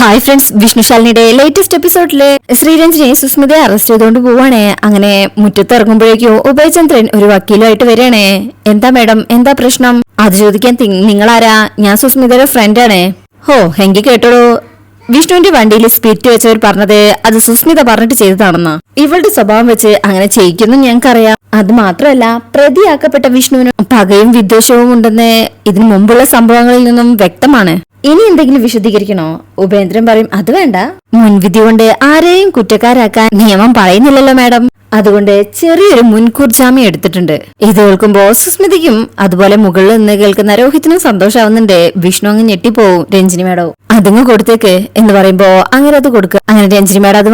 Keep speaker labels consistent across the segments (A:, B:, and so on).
A: Hi friends, വിഷ്ണുശാലിനിയുടെ latest എപ്പിസോഡില് ശ്രീരഞ്ജിനെ സുസ്മിതയെ arrest ചെയ്തുകൊണ്ട് പോവാണേ. അങ്ങനെ മുറ്റത്തിറങ്ങുമ്പോഴേക്കോ ഉഭയചന്ദ്രൻ ഒരു വക്കീലുമായിട്ട് വരികയാണേ. എന്താ മാഡം, എന്താ പ്രശ്നം? അത് ചോദിക്കാൻ നിങ്ങളാരാ? ഞാൻ സുസ്മിതയുടെ ഫ്രണ്ടാണ്. ഹോ, എങ്കിൽ കേട്ടോളൂ. വിഷ്ണുവിന്റെ വണ്ടിയിൽ സ്പിരിറ്റ് വെച്ചവർ പറഞ്ഞത് അത് സുസ്മിത പറഞ്ഞിട്ട് ചെയ്തതാണെന്നാ. ഇവളുടെ സ്വഭാവം വെച്ച് അങ്ങനെ ചെയ്യിക്കുന്നു ഞങ്ങൾക്കറിയാം. അത് മാത്രമല്ല, പ്രതിയാക്കപ്പെട്ട വിഷ്ണുവിന് പകയും വിദ്വേഷവും ഉണ്ടെന്ന് ഇതിനു മുമ്പുള്ള സംഭവങ്ങളിൽ നിന്നും വ്യക്തമാണ്. ഇനി എന്തെങ്കിലും വിശദീകരിക്കണോ? ഉപേന്ദ്രൻ പറയും, അത് വേണ്ട. മുൻവിധി കൊണ്ട് ആരെയും കുറ്റക്കാരാക്കാൻ നിയമം പറയുന്നില്ലല്ലോ മാഡം. അതുകൊണ്ട് ചെറിയൊരു മുൻകൂർ ജാമ്യം എടുത്തിട്ടുണ്ട്. ഇത് കേൾക്കുമ്പോ സുസ്മിതയ്ക്കും അതുപോലെ മുകളിൽ നിന്ന് കേൾക്കുന്ന രോഹിത്തിനും സന്തോഷാവുന്നുണ്ട്. വിഷ്ണു അങ്ങ് ഞെട്ടിപ്പോവും. രഞ്ജിനി മാഡം അതങ്ങ് കൊടുത്തേക്ക് എന്ന് പറയുമ്പോ അങ്ങനെ അത് കൊടുക്കുക. അങ്ങനെ രഞ്ജിനി മാഡം അത്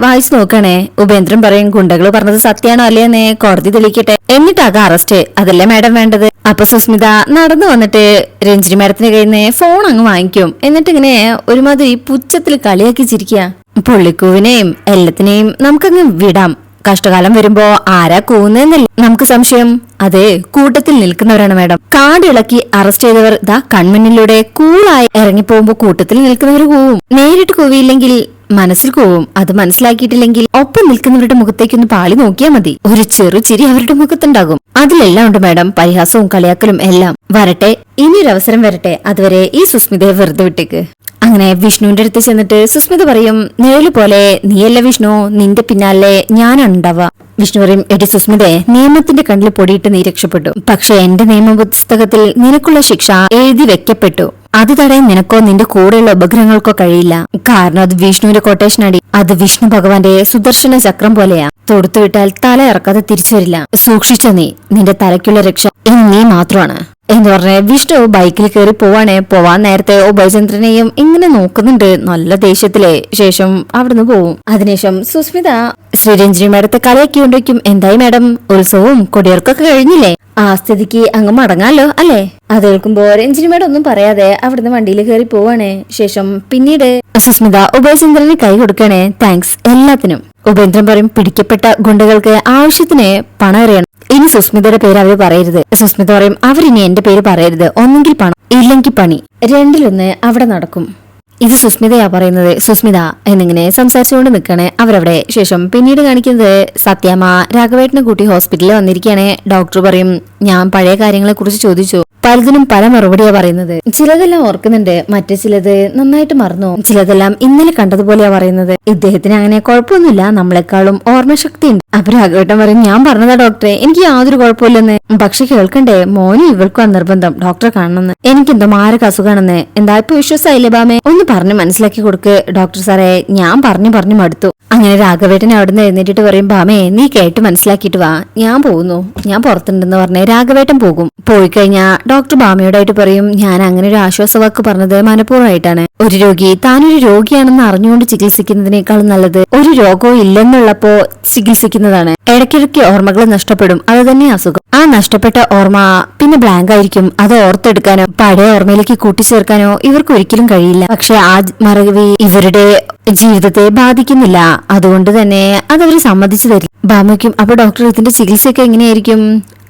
A: വായിച്ചു നോക്കണേ. ഉപേന്ദ്രൻ പറയും, ഗുണ്ടകൾ പറഞ്ഞത് സത്യാണോ അല്ലേന്ന് കോടതി തെളിയിക്കട്ടെ, എന്നിട്ടാകാം അറസ്റ്റ്. അതല്ലേ മാഡം വേണ്ടത്. അപ്പൊ സുസ്മിത നടന്നു വന്നിട്ട് രഞ്ജിനി മാഡത്തിന്റെ കയ്യിൽ നിന്ന് ഫോൺ അങ്ങ് വാങ്ങിക്കും. എന്നിട്ട് ഇങ്ങനെ ഒരുമാതിരി പുച്ഛത്തിൽ കളിയാക്കി ചിരിക്കുക. പുള്ളിക്കൂവിനെയും എല്ലാത്തിനെയും നമുക്കങ്ങ് വിടാം. കഷ്ടകാലം വരുമ്പോ ആരാ കൂവുന്നല്ല നമുക്ക് സംശയം. അത് കൂട്ടത്തിൽ നിൽക്കുന്നവരാണ് മാഡം. കാടിളക്കി അറസ്റ്റ് ചെയ്തവർ ഇതാ കൺമുന്നിലൂടെ കൂളായി ഇറങ്ങിപ്പോകുമ്പോ കൂട്ടത്തിൽ നിൽക്കുന്നവർ കൂവും. നേരിട്ട് കൂവിയില്ലെങ്കിൽ മനസ്സിൽ കൂവും. അത് മനസ്സിലാക്കിയിട്ടില്ലെങ്കിൽ ഒപ്പം നിൽക്കുന്നവരുടെ മുഖത്തേക്കൊന്ന് പാളി നോക്കിയാൽ മതി. ഒരു ചെറു ചിരി അവരുടെ മുഖത്തുണ്ടാകും. അതിലെല്ലാം ഉണ്ട് മാഡം, പരിഹാസവും കളിയാക്കലും എല്ലാം. വരട്ടെ, ഇനിയൊരു അവസരം വരട്ടെ. അതുവരെ ഈ സുസ്മിതയെ വെറുതെ വിട്ടേക്ക്. അങ്ങനെ വിഷ്ണുവിന്റെ അടുത്ത് ചെന്നിട്ട് സുസ്മിത പറയും, നിഴല് പോലെ നീയല്ല വിഷ്ണു, നിന്റെ പിന്നാലെ ഞാനുണ്ടാവാ. വിഷ്ണു പറയും, എടി സുസ്മിതയെ, നിയമത്തിന്റെ കണ്ണിൽ പൊടിയിട്ട് നീ രക്ഷപ്പെട്ടു. പക്ഷെ എന്റെ നിയമപുസ്തകത്തിൽ നിനക്കുള്ള ശിക്ഷ എഴുതി വെക്കപ്പെട്ടു. അത് തടയാൻ നിനക്കോ നിന്റെ കൂടെയുള്ള ഉപഗ്രഹങ്ങൾക്കോ കഴിയില്ല. കാരണം അത് വിഷ്ണുവിന്റെ കൊട്ടേഷൻ അടി. അത് വിഷ്ണു ഭഗവാന്റെ സുദർശന ചക്രം പോലെയാ. തൊടുത്തുവിട്ടാൽ തല ഇറക്കാതെ തിരിച്ചു വരില്ല. സൂക്ഷിച്ച നീ, നിന്റെ തലയ്ക്കുള്ള രക്ഷ ഇനി നീ മാത്രമാണ് എന്ന് പറഞ്ഞ് വിഷ്ണു ബൈക്കിൽ കയറി പോവാൻ നേരത്തെ ഉഭയചന്ദ്രനെയും ഇങ്ങനെ നോക്കുന്നുണ്ട് നല്ല ദേഷ്യത്തിലെ. ശേഷം അവിടുന്ന് പോവും. അതിനുശേഷം സുസ്മിത ശ്രീരഞ്ജിനി മാഡത്തെ കളിയാക്കി കൊണ്ടുവയ്ക്കും. എന്തായി മാഡം, ഉത്സവവും കൊടിയർക്കൊക്കെ കഴിഞ്ഞില്ലേ? ആ സ്ഥിതിക്ക് അങ്ങ് മടങ്ങാലോ അല്ലേ? അത് കേൾക്കുമ്പോ രഞ്ജിനി മാഡം ഒന്നും പറയാതെ അവിടുന്ന് വണ്ടിയിൽ കയറി പോവാണേ. ശേഷം പിന്നീട് സുസ്മിത ഉഭയചന്ദ്രന് കൈ കൊടുക്കണേ. താങ്ക്സ് എല്ലാത്തിനും. ഉപേന്ദ്രൻ പറയും, പിടിക്കപ്പെട്ട ഗുണ്ടകൾക്ക് ആവശ്യത്തിന് പണം എറിയണം. ഇനി സുസ്മിതയുടെ പേര് അവര് പറയരുത്. സുസ്മിത പറയും, അവരിനി എന്റെ പേര് പറയരുത്. ഒന്നെങ്കിൽ പണം, ഇല്ലെങ്കിൽ പണി, രണ്ടിലൊന്ന് അവിടെ നടക്കും. ഇത് സുസ്മിതയാ പറയുന്നത്. സുസ്മിത എന്നിങ്ങനെ സംസാരിച്ചുകൊണ്ട് നിൽക്കണേ അവരവിടെ. ശേഷം പിന്നീട് കാണിക്കുന്നത് സത്യാമ്മ രാഘവേട്ടനെ കൂട്ടി ഹോസ്പിറ്റലിൽ വന്നിരിക്കുകയാണെ. ഡോക്ടർ പറയും, ഞാൻ പഴയ കാര്യങ്ങളെ കുറിച്ച് ചോദിച്ചു. പലതിനും പല മറുപടിയാ പറയുന്നത്. ചിലതെല്ലാം ഓർക്കുന്നുണ്ട്, മറ്റു ചിലത് നന്നായിട്ട് മറന്നു. ചിലതെല്ലാം ഇന്നലെ കണ്ടതുപോലെയാ പറയുന്നത്. ഇദ്ദേഹത്തിന് അങ്ങനെ കുഴപ്പമൊന്നുമില്ല, നമ്മളെക്കാളും ഓർമ്മശക്തി ഉണ്ട്. അപ്പൊ രാഘവേട്ടൻ പറയും, ഞാൻ പറഞ്ഞതാ ഡോക്ടറെ, എനിക്ക് യാതൊരു കുഴപ്പമില്ലെന്ന്. പക്ഷെ കേൾക്കണ്ടേ, മോനും ഇവൾക്കും നിർബന്ധം ഡോക്ടറെ കാണണമെന്ന്. എനിക്കെന്തോ മാരക അസുഖാണെന്ന്. എന്താ ഇപ്പൊ വിശ്വാസമായില്ലേ ബാമേ? ഒന്ന് പറഞ്ഞ് മനസ്സിലാക്കി കൊടുക്ക് ഡോക്ടർ സാറേ, ഞാൻ പറഞ്ഞു മടുത്തു. അങ്ങനെ രാഘവേട്ടൻ അവിടുന്ന് എഴുന്നേറ്റിട്ട് പറയും, ബാമേ നീ കേട്ട് മനസ്സിലാക്കിയിട്ട് വാ, ഞാൻ പോകുന്നു, ഞാൻ പുറത്തുണ്ടെന്ന് പറഞ്ഞ് രാഘവേട്ടൻ പോകും. പോയി കഴിഞ്ഞാ ഡോക്ടർ ബാമയോടായിട്ട് പറയും, ഞാൻ അങ്ങനെ ഒരു ആശ്വാസവാക്ക് പറഞ്ഞത് മനഃപൂർവ്വമായിട്ടാണ്. ഒരു രോഗി താനൊരു രോഗിയാണെന്ന് അറിഞ്ഞുകൊണ്ട് ചികിത്സിക്കുന്നതിനേക്കാളും നല്ലത് ഒരു രോഗവും ഇല്ലെന്നുള്ളപ്പോ ചികിത്സിക്കുന്നതാണ്. ഇടയ്ക്കിടയ്ക്ക് ഓർമ്മകൾ നഷ്ടപ്പെടും, അത് തന്നെ അസുഖം. ആ നഷ്ടപ്പെട്ട ഓർമ്മ പിന്നെ ബ്ലാങ്ക് ആയിരിക്കും. അത് ഓർത്തെടുക്കാനോ പഴയ ഓർമ്മയിലേക്ക് കൂട്ടിച്ചേർക്കാനോ ഇവർക്ക് ഒരിക്കലും കഴിയില്ല. പക്ഷെ ആ മറവി ഇവരുടെ ജീവിതത്തെ ബാധിക്കുന്നില്ല. അതുകൊണ്ട് തന്നെ അതവര് സമ്മതിച്ചു തരില്ല. ബാമയ്ക്കും അപ്പൊ ഡോക്ടർ ഇതിന്റെ ചികിത്സയൊക്കെ എങ്ങനെയായിരിക്കും?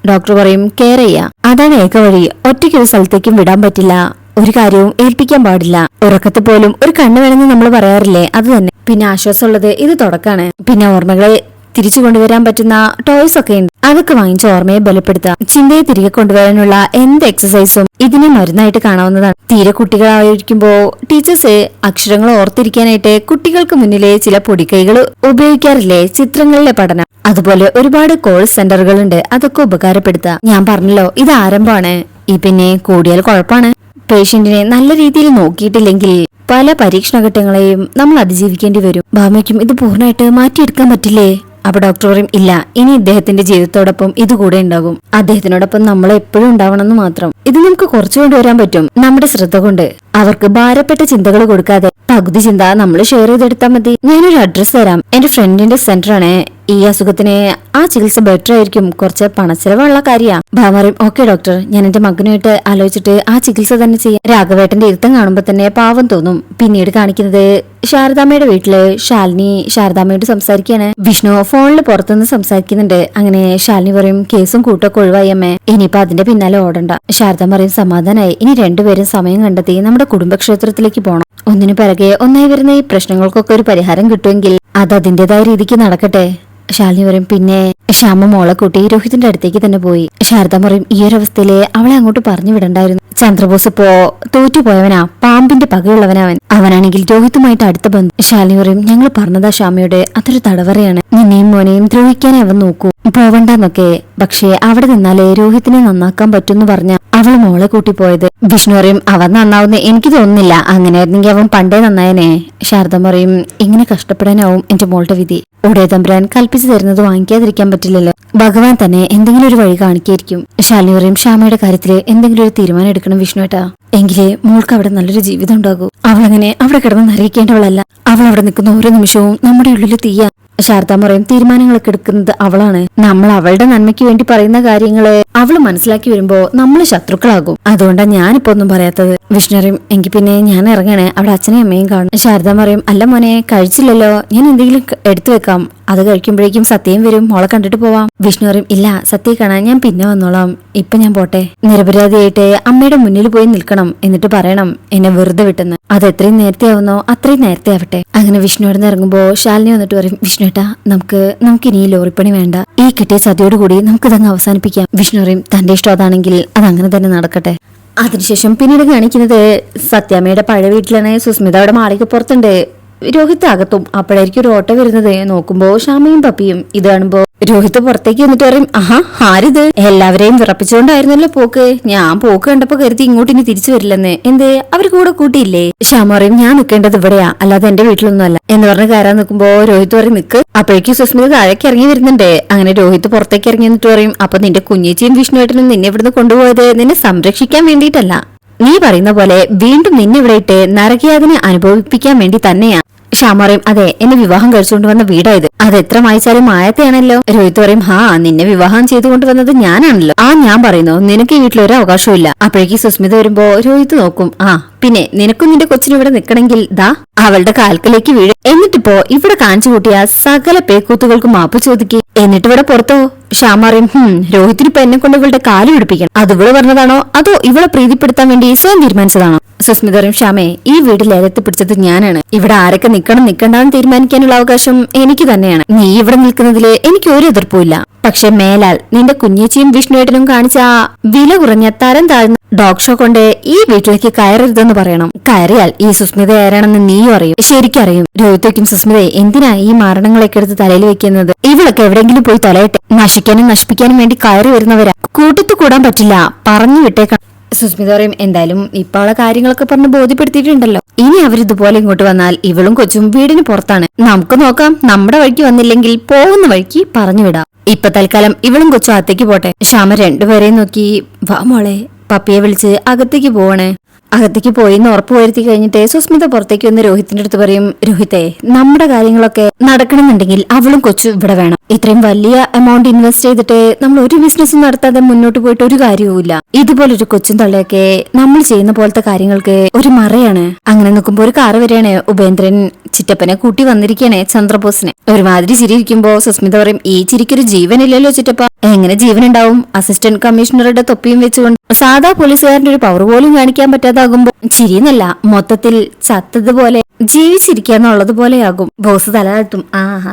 A: ഡോക്ടർ പറയും, കെയർ ചെയ്യാ, അതാണ് ഏക വഴി. ഒറ്റയ്ക്കൊരു സ്ഥലത്തേക്കും വിടാൻ പറ്റില്ല, ഒരു കാര്യവും ഏൽപ്പിക്കാൻ പാടില്ല. ഉറക്കത്തിൽ പോലും ഒരു കണ്ണ് വേണമെന്ന് നമ്മൾ പറയാറില്ലേ, അത് തന്നെ. പിന്നെ ആശ്വാസമുള്ളത് ഇത് തുടക്കാണ്. പിന്നെ ഓർമ്മകളെ തിരിച്ചു കൊണ്ടുവരാൻ പറ്റുന്ന ടോയ്സ് ഒക്കെ ഉണ്ട്, അതൊക്കെ വാങ്ങിച്ച് ഓർമ്മയെ ബലപ്പെടുത്തുക. ചിന്തയെ തിരികെ കൊണ്ടുവരാനുള്ള എന്ത് എക്സസൈസും ഇതിനെ മരുന്നായിട്ട് കാണാവുന്നതാണ്. തീരെ കുട്ടികളായിരിക്കുമ്പോ ടീച്ചേഴ്സ് അക്ഷരങ്ങൾ ഓർത്തിരിക്കാനായിട്ട് കുട്ടികൾക്ക് മുന്നിലെ ചില പൊടിക്കൈകൾ ഉപയോഗിക്കാറില്ലേ, ചിത്രങ്ങളിലെ പഠനം. അതുപോലെ ഒരുപാട് കോഴ്സ് സെന്ററുകൾ ഉണ്ട്, അതൊക്കെ ഉപകാരപ്പെടുത്തുക. ഞാൻ പറഞ്ഞല്ലോ, ഇത് ആരംഭമാണ്. പിന്നെ കൂടിയാൽ കുഴപ്പമാണ്. പേഷ്യന്റിനെ നല്ല രീതിയിൽ നോക്കിയിട്ടില്ലെങ്കിൽ പല പരീക്ഷണഘട്ടങ്ങളെയും നമ്മൾ അതിജീവിക്കേണ്ടി വരും. ഭാമയ്ക്കും ഇത് പൂർണ്ണമായിട്ട് മാറ്റിയെടുക്കാൻ പറ്റില്ലേ? അപ്പൊ ഡോക്ടർ പറയും, ഇല്ല, ഇനി ഇദ്ദേഹത്തിന്റെ ജീവിതത്തോടൊപ്പം ഇത് കൂടെ ഉണ്ടാകും. അദ്ദേഹത്തിനോടൊപ്പം നമ്മൾ എപ്പോഴും ഉണ്ടാവണമെന്ന് മാത്രം. ഇത് നമുക്ക് കുറച്ചു കൊണ്ടുവരാൻ പറ്റും നമ്മുടെ ശ്രദ്ധ കൊണ്ട്. അവർക്ക് ഭാരപ്പെട്ട ചിന്തകൾ കൊടുക്കാതെ പകുതി ചിന്ത നമ്മൾ ഷെയർ ചെയ്തെടുത്താൽ മതി. ഞാനൊരു അഡ്രസ് തരാം, എന്റെ ഫ്രണ്ടിന്റെ സെന്റർ ആണ്. ഈ അസുഖത്തിന് ആ ചികിത്സ ബെറ്റർ ആയിരിക്കും, കുറച്ച് പണച്ചെലവുള്ള കാര്യമാണ്. ഭാമ പറയും ഓക്കെ ഡോക്ടർ, ഞാൻ എന്റെ മകനുമായിട്ട് ആലോചിച്ചിട്ട് ആ ചികിത്സ തന്നെ ചെയ്യാം. രാഘവേട്ടന്റെ ഇരുത്തം കാണുമ്പോ തന്നെ പാവം തോന്നും. പിന്നീട് കാണിക്കുന്നത് ശാരദാമ്മയുടെ വീട്ടില് ശാലിനി ശാരദാമ്മയോട് സംസാരിക്കാണ്. വിഷ്ണു ഫോണിൽ പുറത്തുനിന്ന് സംസാരിക്കുന്നുണ്ട്. അങ്ങനെ ശാലിനി പറയും കേസും കൂട്ടൊക്കെ ഒഴിവായി അമ്മേ, ഇനിയിപ്പോ അതിന്റെ പിന്നാലെ ഓടണ്ട. ശാരദാമ്മ പറയും സമാധാനായി, ഇനി രണ്ടുപേരും സമയം കണ്ടെത്തി നമ്മുടെ കുടുംബക്ഷേത്രത്തിലേക്ക് പോകണം. ഒന്നിനു പിറകെ ഒന്നായി വരുന്ന ഈ പ്രശ്നങ്ങൾക്കൊക്കെ ഒരു പരിഹാരം കിട്ടുമെങ്കിൽ അത് അതിന്റേതായ രീതിക്ക് നടക്കട്ടെ. ശാലിനി പറയും പിന്നെ ശ്യാമ മോളെ കൂട്ടി രോഹിത്തിന്റെ അടുത്തേക്ക് തന്നെ പോയി. ശാരദ പറയും ഈ ഒരു അവസ്ഥയില് അവളെ അങ്ങോട്ട് പറഞ്ഞു വിടണ്ടായിരുന്നു. ചന്ദ്രബോസ് ഇപ്പോ തോറ്റുപോയവനാ, പാമ്പിന്റെ പകയുള്ളവനവൻ. അവനാണെങ്കിൽ രോഹിത്തുമായിട്ട് അടുത്ത ബന്ധം. ശാലിനി പറയും ഞങ്ങൾ പറഞ്ഞതാ ശ്യാമയോട്, അതൊരു തടവറയാണ്, നിന്നെയും മോനെയും ദ്രോഹിക്കാനേ അവൻ നോക്കൂ, പോവണ്ടെന്നൊക്കെ. പക്ഷേ അവിടെ നിന്നാലേ രോഹിത്തിനെ നന്നാക്കാൻ പറ്റുമെന്ന് പറഞ്ഞ അവൾ മോളെ കൂട്ടി പോയത്. വിഷ്ണു പറയും അവൻ നന്നാവുന്ന എനിക്ക് തോന്നുന്നില്ല, അങ്ങനെയായിരുന്നെങ്കിൽ അവൻ പണ്ടേ നന്നായനെ. ശാരദ പറയും ഇങ്ങനെ കഷ്ടപ്പെടാനാവും എന്റെ മോളുടെ വിധി. ഉടേ തമ്പുരാൻ കൽപ്പിച്ചു തരുന്നത് വാങ്ങിക്കാതിരിക്കാൻ പറ്റില്ലല്ലോ, ഭഗവാൻ തന്നെ എന്തെങ്കിലും ഒരു വഴി കാണിക്കായിരിക്കും. ശാലിനി പറയും ശ്യാമയുടെ കാര്യത്തില് എന്തെങ്കിലും ഒരു തീരുമാനം എടുക്കണം വിഷ്ണുവേട്ടാ, എങ്കിലേ മോൾക്ക് അവിടെ നല്ലൊരു ജീവിതം ഉണ്ടാകൂ. അവളങ്ങനെ അവിടെ കിടന്ന് നരയിക്കേണ്ടവളല്ല, അവൾ അവിടെ നിൽക്കുന്ന ഓരോ നിമിഷവും നമ്മുടെ ഉള്ളിൽ തീയ. ശാരദാമ്മ പറയും തീരുമാനങ്ങളൊക്കെ എടുക്കുന്നത് അവളാണ്, നമ്മൾ അവളുടെ നന്മയ്ക്ക് വേണ്ടി പറയുന്ന കാര്യങ്ങള് അവള് മനസ്സിലാക്കി വരുമ്പോ നമ്മള് ശത്രുക്കളാകും, അതുകൊണ്ടാണ് ഞാനിപ്പോ ഒന്നും പറയാത്തത്. വിഷ്ണു പറയും എങ്കിൽ പിന്നെ ഞാൻ ഇറങ്ങണേ, അവിടെ അച്ഛനെയും അമ്മയും കാണും. ശാരദാമ്മ പറയും അല്ല മോനെ കഴിച്ചില്ലല്ലോ, ഞാൻ എന്തെങ്കിലും എടുത്തു വെക്കാം, അത് കഴിക്കുമ്പോഴേക്കും സത്യം വരും, മോളെ കണ്ടിട്ട് പോവാം. വിഷ്ണു പറയും ഇല്ല സത്യം കാണാൻ ഞാൻ പിന്നെ വന്നോളാം, ഇപ്പൊ ഞാൻ പോട്ടെ. നിരപരാധിയായിട്ട് അമ്മയുടെ മുന്നിൽ പോയി നിൽക്കണം, എന്നിട്ട് പറയണം എന്നെ വെറുതെ വിട്ടെന്ന്. അത് എത്രയും നേരത്തെ ആവുന്നോ അത്രയും നേരത്തെ ആവട്ടെ. അങ്ങനെ വിഷ്ണുവിടെ നിന്ന് ഇറങ്ങുമ്പോ ശാലിനി വന്നിട്ട് പറയും വിഷ്ണുട്ടാ നമുക്ക് ഇനി ഈ ലോറിപ്പണി വേണ്ട, ഈ കിട്ടിയ ചതിയോടുകൂടി നമുക്കിതങ്ങ് അവസാനിപ്പിക്കാം. വിഷ്ണു പറയും തന്റെ ഇഷ്ടം അതാണെങ്കിൽ അതങ്ങനെ തന്നെ നടക്കട്ടെ. അതിനുശേഷം പിന്നീട് കാണിക്കുന്നത് സത്യാമ്മയുടെ പഴയ വീട്ടിലാണ്. സുസ്മിത അവിടെ മാളിക പുറത്തുണ്ട്, രോഹിത് അകത്തും. അപ്പോഴായിരിക്കും ഒരു ഓട്ടോ വരുന്നത്. നോക്കുമ്പോ ശ്യാമയും പപ്പിയും. ഇത് കാണുമ്പോ രോഹിത് പുറത്തേക്ക് വന്നിട്ട് പറയും ആഹാ ആരിത്, എല്ലാവരെയും വിറപ്പിച്ചുകൊണ്ടായിരുന്നല്ലോ പോക്ക്, ഞാൻ പോക്ക് കണ്ടപ്പോ കരുതി ഇങ്ങോട്ട് ഇനി തിരിച്ചു വരില്ലെന്ന്, എന്തേ അവര് കൂടെ കൂട്ടിയില്ലേ? ശ്യാമ പറയും ഞാൻ നിൽക്കേണ്ടത് ഇവിടെയാ, അല്ലാതെ എന്റെ വീട്ടിലൊന്നും അല്ല എന്ന് പറഞ്ഞ് കയറാൻ നിൽക്കുമ്പോ രോഹിത് പറയും നിക്ക്. അപ്പോഴേക്കും സുസ്മിത താഴേക്ക് ഇറങ്ങി വരുന്നുണ്ട്. അങ്ങനെ രോഹിത് പുറത്തേക്ക് ഇറങ്ങി എന്നിട്ട് പറയും അപ്പൊ നിന്റെ കുഞ്ഞേച്ചിയും വിഷ്ണുവേട്ടനും നിന്നെ ഇവിടുന്ന് കൊണ്ടുപോയത് നിന്നെ സംരക്ഷിക്കാൻ വേണ്ടിയിട്ടല്ല, നീ പറയുന്ന പോലെ വീണ്ടും നിന്നെ ഇവിടെ ഇട്ട് നരകയാതന അനുഭവിപ്പിക്കാൻ വേണ്ടി തന്നെയാ. ശ്യാമ പറയും അതെ എന്നെ വിവാഹം കഴിച്ചുകൊണ്ട് വന്ന വീടായത്, അത് എത്ര മായച്ചാലും മായത്തെയാണല്ലോ. രോഹിത് പറയും ഹാ നിന്നെ വിവാഹം ചെയ്തുകൊണ്ട് വന്നത് ഞാനാണല്ലോ. ഞാൻ പറയുന്നു നിനക്ക് ഈ വീട്ടിൽ ഒരു അവകാശവും ഇല്ല. അപ്പോഴേക്ക് സുസ്മിത വരുമ്പോ രോഹിത് നോക്കും പിന്നെ നിനക്കും നിന്റെ കൊച്ചിനും ഇവിടെ നിൽക്കണമെങ്കിൽ ദാ അവളുടെ കാൽക്കലേക്ക് വീഴും, എന്നിട്ടിപ്പോ ഇവിടെ കാണിച്ചു കൂട്ടിയ സകല പേക്കൂത്തുകൾക്ക് മാപ്പ് ചോദിക്കേ, എന്നിട്ട് ഇവിടെ പുറത്തോ. ശ്യാമ പറയും രോഹിത്തിനിപ്പോ എന്നെ കൊണ്ട് ഇവളുടെ കാല് പിടിപ്പിക്കണം, അത് ഇവള് പറഞ്ഞതാണോ അതോ ഇവളെ പ്രീതിപ്പെടുത്താൻ വേണ്ടി സ്വയം തീരുമാനിച്ചതാണോ? സുസ്മിത പറയും ശ്യാമേ ഈ വീട്ടിൽ ഏലത്തി പിടിച്ചത് ഞാനാണ്, ഇവിടെ ആരൊക്കെ നിക്കണം നിക്കണ്ടെന്ന് തീരുമാനിക്കാനുള്ള അവകാശം എനിക്ക് തന്നെയാണ്. നീ ഇവിടെ നിൽക്കുന്നതില് എനിക്ക് ഒരു എതിർപ്പുമില്ല, പക്ഷെ മേലാൽ നിന്റെ കുഞ്ഞേച്ചിയും വിഷ്ണുവേട്ടനും കാണിച്ച വില കുറഞ്ഞ തരം താഴ്ന്ന ഡോഗ് ഷോ കൊണ്ട് ഈ വീട്ടിലേക്ക് കയറരുതെന്ന് പറയണം. കയറിയാൽ ഈ സുസ്മിത ആരാണെന്ന് നീയും അറിയും, ശരിക്കറിയും. രോഹിത്തേക്കും സുസ്മിതയെ എന്തിനാ ഈ മാരണങ്ങളൊക്കെ എടുത്ത് തലയിൽ വെക്കുന്നത്, ഇവളൊക്കെ എവിടെയെങ്കിലും പോയി തൊലയട്ടെ, നശിക്കാനും നശിപ്പിക്കാനും വേണ്ടി കയറി വരുന്നവരാ, കൂട്ടത്തു കൂടാൻ പറ്റില്ല, പറഞ്ഞു വിട്ടേക്കണം. സുസ്മിത പറയും എന്തായാലും ഇപ്പൊ അവളെ കാര്യങ്ങളൊക്കെ പറഞ്ഞ് ബോധ്യപ്പെടുത്തിയിട്ടുണ്ടല്ലോ, ഇനി അവരിതുപോലെ ഇങ്ങോട്ട് വന്നാൽ ഇവളും കൊച്ചും വീടിന് പുറത്താണ്, നമുക്ക് നോക്കാം, നമ്മുടെ വഴിക്ക് വന്നില്ലെങ്കിൽ പോകുന്ന വഴിക്ക് പറഞ്ഞു വിടാം, ഇപ്പൊ തൽക്കാലം ഇവളും കൊച്ചും അകത്തേക്ക് പോട്ടെ. ശ്യാമ രണ്ടുപേരെയും നോക്കി വാ മോളെ, പപ്പിയെ വിളിച്ച് അകത്തേക്ക് പോവണേ. അകത്തേക്ക് പോയിന്ന് ഉറപ്പ് വരുത്തി കഴിഞ്ഞിട്ട് സുസ്മിത പുറത്തേക്ക് വന്ന് രോഹിത്തിന്റെ അടുത്ത് പറയും രോഹിത്തെ നമ്മുടെ കാര്യങ്ങളൊക്കെ നടക്കണമെന്നുണ്ടെങ്കിൽ അവളും കൊച്ചും ഇവിടെ വേണം, ഇത്രയും വലിയ എമൗണ്ട് ഇൻവെസ്റ്റ് ചെയ്തിട്ട് നമ്മൾ ഒരു ബിസിനസ് നടത്താതെ മുന്നോട്ട് പോയിട്ട് ഒരു കാര്യവുമില്ല, ഇതുപോലൊരു കൊച്ചും തള്ളയൊക്കെ നമ്മൾ ചെയ്യുന്ന പോലത്തെ കാര്യങ്ങൾക്ക് ഒരു മറയാണ്. അങ്ങനെ നോക്കുമ്പോ ഒരു കാറ് വരികയാണ്, ഉപേന്ദ്രൻ ചിറ്റപ്പനെ കൂട്ടി വന്നിരിക്കണേ ചന്ദ്രബോസിനെ. ഒരുമാതിരി ചിരിയിരിക്കുമ്പോ സുസ്മിത പറയും ഈ ചിരിക്കൊരു ജീവനില്ലല്ലോ ചിറ്റപ്പ, എങ്ങനെ ജീവനുണ്ടാവും, അസിസ്റ്റന്റ് കമ്മീഷണറുടെ തൊപ്പിയും വെച്ചുകൊണ്ട് സാധാ പോലീസുകാരന്റെ ഒരു പവർ പോലും കാണിക്കാൻ പറ്റാതാകുമ്പോ ചിരിയെന്നല്ല മൊത്തത്തിൽ ചത്തതുപോലെ ജീവിച്ചിരിക്കാന്നുള്ളത് പോലെയാകും. ബോസ് തലതാഴ്ത്തും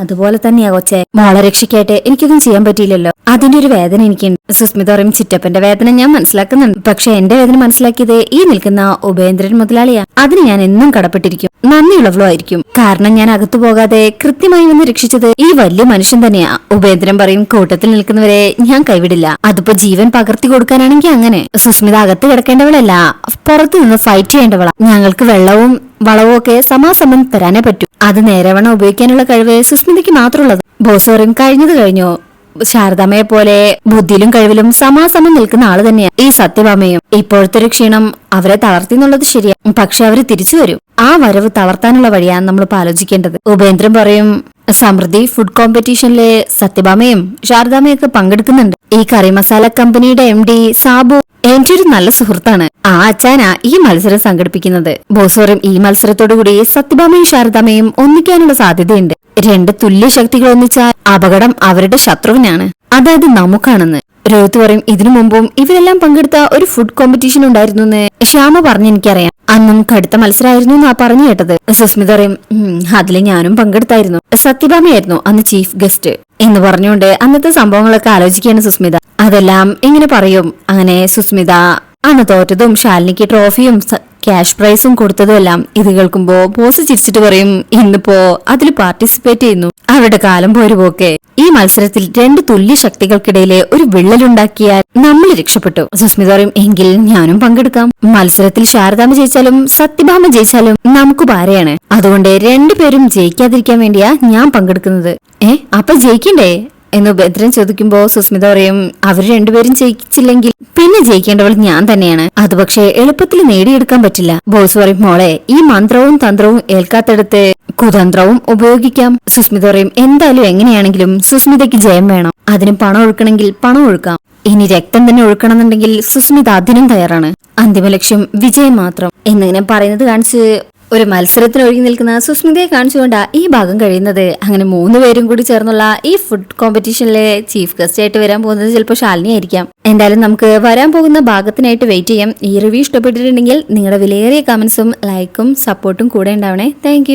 A: അതുപോലെ തന്നെയാ കൊച്ചെ, മോളെ രക്ഷിക്കായിട്ട് എനിക്കൊന്നും ചെയ്യാൻ പറ്റിയില്ലല്ലോ, അതിന്റെ ഒരു വേദന എനിക്കുണ്ട്. സുസ്മിത പറയും ചിറ്റപ്പന്റെ വേദന ഞാൻ മനസ്സിലാക്കുന്നുണ്ട്, പക്ഷെ എന്റെ വേദന മനസ്സിലാക്കിയത് ഈ നിൽക്കുന്ന ഉപേന്ദ്രൻ മുതലാളിയാ, അതിന് ഞാൻ എന്നും കടപ്പെട്ടിരിക്കും, നന്ദിയുള്ളവളും ആയിരിക്കും, കാരണം ഞാൻ അകത്തു പോകാതെ കൃത്യമായി വന്ന് രക്ഷിച്ചത് ഈ വലിയ മനുഷ്യൻ തന്നെയാ. ഉപേന്ദ്രൻ പറയും കൂട്ടത്തിൽ നിൽക്കുന്നവരെ ഞാൻ കൈവിടില്ല, അതിപ്പോ ജീവൻ പകർത്തി കൊടുക്കാനാണെങ്കിൽ അങ്ങനെ. സുസ്മിത അകത്ത് കിടക്കേണ്ടവളല്ല, പുറത്തു നിന്ന് ഫൈറ്റ് ചെയ്യേണ്ടവളാ, ഞങ്ങൾക്ക് വെള്ളവും വളവും ഒക്കെ സമാസമം തരാനേ പറ്റൂ, അത് നേരവണ്ണം ഉപയോഗിക്കാനുള്ള കഴിവ് സുസ്മിതയ്ക്ക് മാത്രമുള്ളത്. ബോസ് പറയും കഴിഞ്ഞത് കഴിഞ്ഞോ, ശാരദാമ്മയെ പോലെ ബുദ്ധിയിലും കഴിവിലും സമാസമം നിൽക്കുന്ന ആള് തന്നെയാ ഈ സത്യഭാമയും. ഇപ്പോഴത്തെ ഒരു ക്ഷീണം അവരെ തളർത്തി എന്നുള്ളത് ശരിയാ, പക്ഷെ അവര് തിരിച്ചു വരും, ആ വരവ് തളർത്താനുള്ള വഴിയാണ് നമ്മൾ ആലോചിക്കേണ്ടത്. ഉപേന്ദ്രൻ പറയും സമൃദ്ധി ഫുഡ് കോമ്പറ്റീഷനിലെ സത്യഭാമയും ശാരദാമയും ഒക്കെ പങ്കെടുക്കുന്നുണ്ട്. ഈ കറി മസാല കമ്പനിയുടെ MD സാബു എന്റെ ഒരു നല്ല സുഹൃത്താണ്. ആ അച്ഛനാ ഈ മത്സരം സംഘടിപ്പിക്കുന്നത്. ബോസ് പറയും ഈ മത്സരത്തോടുകൂടി സത്യഭാമയും ശാരദാമയും ഒന്നിക്കാനുള്ള സാധ്യതയുണ്ട്. രണ്ട് തുല്യ ശക്തികൾ ഒന്നിച്ചാൽ അപകടം അവരുടെ ശത്രുവിനാണ്, അതായത് നമുക്കാണെന്ന്. രോഹിത് പറയും ഇതിനു മുമ്പും ഇവരെല്ലാം പങ്കെടുത്ത ഒരു ഫുഡ് കോമ്പറ്റീഷൻ ഉണ്ടായിരുന്നു എന്ന് ശ്യാമ പറഞ്ഞെനിക്കറിയാം. അന്നും കടുത്ത മത്സരമായിരുന്നു എന്നാ പറഞ്ഞു കേട്ടത്. സുസ്മിത പറയും അതില് ഞാനും പങ്കെടുത്തായിരുന്നു. സത്യഭാമയായിരുന്നു അന്ന് ചീഫ് ഗസ്റ്റ് എന്ന് പറഞ്ഞുകൊണ്ട് അന്നത്തെ സംഭവങ്ങളൊക്കെ ആലോചിക്കുകയാണ് സുസ്മിത. അതെല്ലാം ഇങ്ങനെ പറയും. അങ്ങനെ സുസ്മിത അന്ന് തോറ്റതും ശാലിനിക്ക് ട്രോഫിയും ക്യാഷ് പ്രൈസും കൊടുത്തതും എല്ലാം ഇത് കേൾക്കുമ്പോ ബോസ് ചിരിച്ചിട്ട് പറയും ഇന്നിപ്പോ അതിൽ പാർട്ടിസിപ്പേറ്റ് ചെയ്യുന്നു. അവരുടെ കാലം പോരു പോക്കെ. ഈ മത്സരത്തിൽ രണ്ട് തുല്യ ശക്തികൾക്കിടയിലെ ഒരു വിള്ളലുണ്ടാക്കിയാൽ നമ്മൾ രക്ഷപ്പെട്ടു. സുസ്മിത പറയും എങ്കിൽ ഞാനും പങ്കെടുക്കാം. മത്സരത്തിൽ ശാരദാമ ജയിച്ചാലും സത്യഭാമ ജയിച്ചാലും നമുക്ക് ഭാരയാണ്. അതുകൊണ്ട് രണ്ടുപേരും ജയിക്കാതിരിക്കാൻ വേണ്ടിയാ ഞാൻ പങ്കെടുക്കുന്നത്. അപ്പൊ ജയിക്കണ്ടേ എന്ന് ഭദ്രൻ ചോദിക്കുമ്പോ സുസ്മിത പറയും അവർ രണ്ടുപേരും ജയിച്ചില്ലെങ്കിൽ പിന്നെ ജയിക്കേണ്ടവൾ ഞാൻ തന്നെയാണ്. അത് പക്ഷേ എളുപ്പത്തിൽ നേടിയെടുക്കാൻ പറ്റില്ല. ബോസ് പറയും മോളെ ഈ മന്ത്രവും തന്ത്രവും ഏൽക്കാത്തടത്ത് കുതന്ത്രവും ഉപയോഗിക്കാം. സുസ്മിത പറയും എന്തായാലും എങ്ങനെയാണെങ്കിലും സുസ്മിതയ്ക്ക് ജയം വേണം. അതിന് പണം ഒഴുക്കണമെങ്കിൽ പണം ഒഴുക്കാം. ഇനി രക്തം തന്നെ ഒഴുക്കണമെന്നുണ്ടെങ്കിൽ സുസ്മിത അതിനും തയ്യാറാണ്. അന്തിമ ലക്ഷ്യം വിജയം മാത്രം എന്നിങ്ങനെ പറയുന്നത് കാണിച്ച് ഒരു മത്സരത്തിന് ഒഴുകി നിൽക്കുന്ന സുസ്മിതയെ കാണിച്ചുകൊണ്ടാ ഈ ഭാഗം കഴിയുന്നത്. അങ്ങനെ 3 പേരും കൂടി ചേർന്നുള്ള ഈ ഫുഡ് കോമ്പറ്റീഷനിലെ ചീഫ് ഗസ്റ്റ് ആയിട്ട് വരാൻ പോകുന്നത് ചിലപ്പോൾ ശാലിനി ആയിരിക്കാം. എന്തായാലും നമുക്ക് വരാൻ പോകുന്ന ഭാഗത്തിനായിട്ട് വെയിറ്റ് ചെയ്യാം. ഈ റിവ്യൂ ഇഷ്ടപ്പെട്ടിട്ടുണ്ടെങ്കിൽ നിങ്ങളുടെ വിലയേറിയ കമന്റ്സും ലൈക്കും സപ്പോർട്ടും കൂടെ ഉണ്ടാവണേ. താങ്ക്